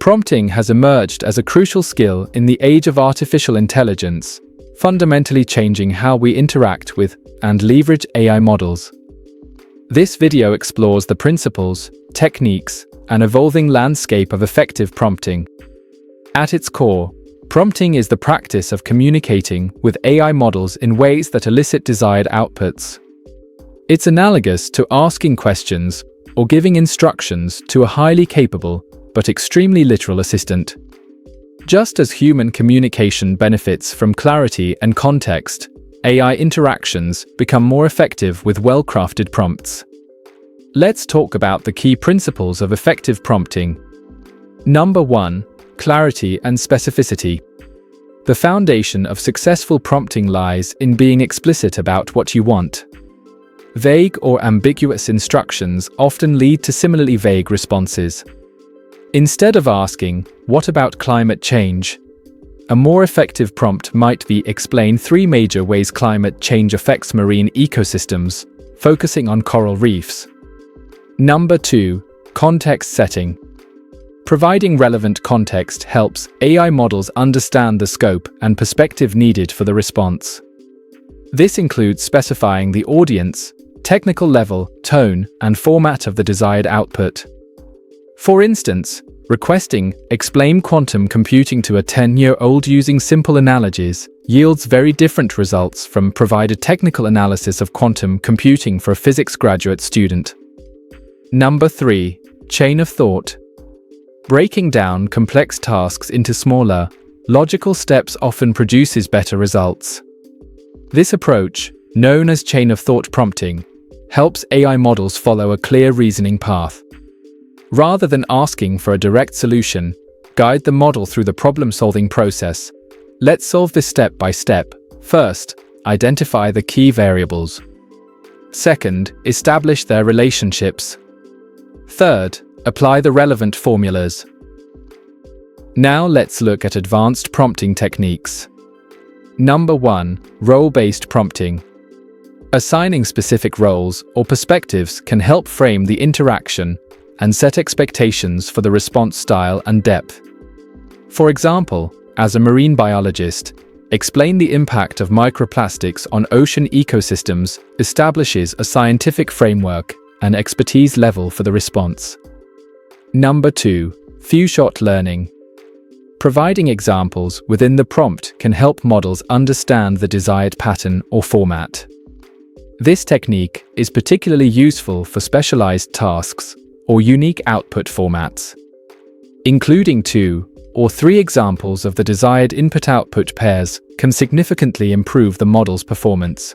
Prompting has emerged as a crucial skill in the age of artificial intelligence, fundamentally changing how we interact with and leverage AI models. This video explores the principles, techniques, and evolving landscape of effective prompting. At its core, prompting is the practice of communicating with AI models in ways that elicit desired outputs. It's analogous to asking questions or giving instructions to a highly capable but extremely literal assistant. Just as human communication benefits from clarity and context, AI interactions become more effective with well-crafted prompts. Let's talk about the key principles of effective prompting. Number 1. Clarity and specificity. The foundation of successful prompting lies in being explicit about what you want. Vague or ambiguous instructions often lead to similarly vague responses. Instead of asking, "What about climate change?" a more effective prompt might be "Explain 3 major ways climate change affects marine ecosystems," focusing on coral reefs. Number 2. Context setting. Providing relevant context helps AI models understand the scope and perspective needed for the response. This includes specifying the audience, technical level, tone, and format of the desired output. For instance, requesting "Explain quantum computing to a 10-year-old using simple analogies" yields very different results from provide a technical analysis of quantum computing for a physics graduate student. Number 3. Chain of thought. Breaking down complex tasks into smaller, logical steps often produces better results. This approach, known as chain of thought prompting, helps AI models follow a clear reasoning path. Rather than asking for a direct solution, guide the model through the problem-solving process. Let's solve this step by step. First, identify the key variables. Second, establish their relationships. Third, apply the relevant formulas. Now let's look at advanced prompting techniques. Number 1. Role-based prompting. Assigning specific roles or perspectives can help frame the interaction and set expectations for the response style and depth. For example, as a marine biologist, explain the impact of microplastics on ocean ecosystems establishes a scientific framework and expertise level for the response. Number 2. Few-shot learning. Providing examples within the prompt can help models understand the desired pattern or format. This technique is particularly useful for specialized tasks or unique output formats. Including 2 or 3 examples of the desired input-output pairs can significantly improve the model's performance.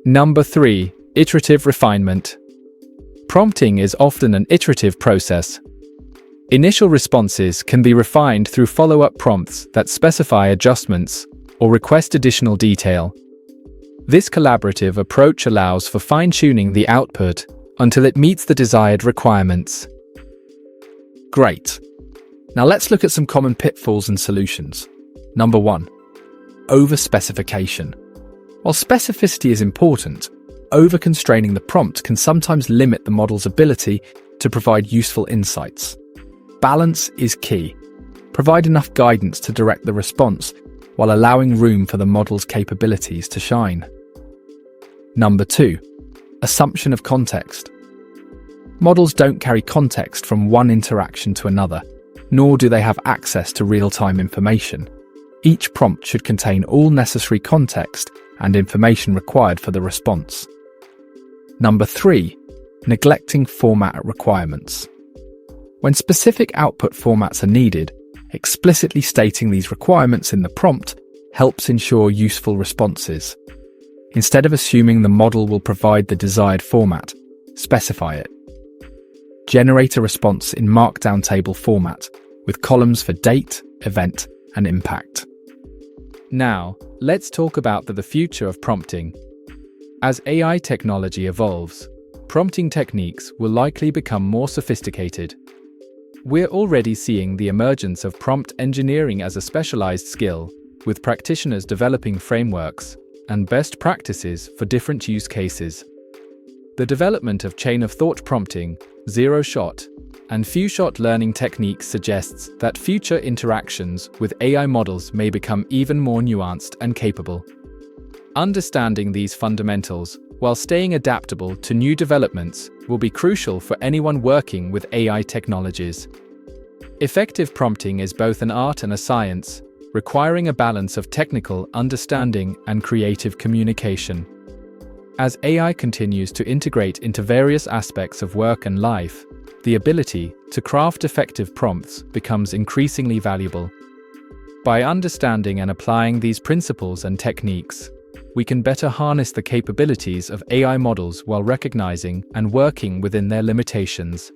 Number 3. Iterative refinement. Prompting is often an iterative process. Initial responses can be refined through follow-up prompts that specify adjustments or request additional detail. This collaborative approach allows for fine-tuning the output until it meets the desired requirements. Great. Now let's look at some common pitfalls and solutions. Number 1. Over-specification. While specificity is important, over-constraining the prompt can sometimes limit the model's ability to provide useful insights. Balance is key. Provide enough guidance to direct the response while allowing room for the model's capabilities to shine. Number 2. Assumption of context. Models don't carry context from one interaction to another, nor do they have access to real-time information. Each prompt should contain all necessary context and information required for the response. Number 3. Neglecting format requirements. When specific output formats are needed, explicitly stating these requirements in the prompt helps ensure useful responses. Instead of assuming the model will provide the desired format, specify it. Generate a response in Markdown table format, with columns for date, event, and impact. Now, let's talk about the future of prompting. As AI technology evolves, prompting techniques will likely become more sophisticated. We're already seeing the emergence of prompt engineering as a specialized skill, with practitioners developing frameworks and best practices for different use cases. The development of chain-of-thought prompting, zero-shot, and few-shot learning techniques suggests that future interactions with AI models may become even more nuanced and capable. Understanding these fundamentals, while staying adaptable to new developments, will be crucial for anyone working with AI technologies. Effective prompting is both an art and a science, requiring a balance of technical understanding and creative communication. As AI continues to integrate into various aspects of work and life, the ability to craft effective prompts becomes increasingly valuable. By understanding and applying these principles and techniques, we can better harness the capabilities of AI models while recognizing and working within their limitations.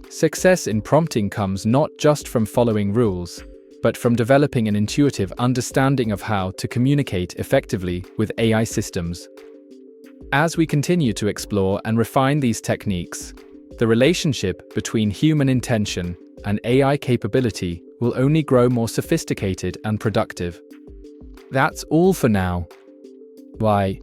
Success in prompting comes not just from following rules, but from developing an intuitive understanding of how to communicate effectively with AI systems. As we continue to explore and refine these techniques, the relationship between human intention and AI capability will only grow more sophisticated and productive. That's all for now. Why,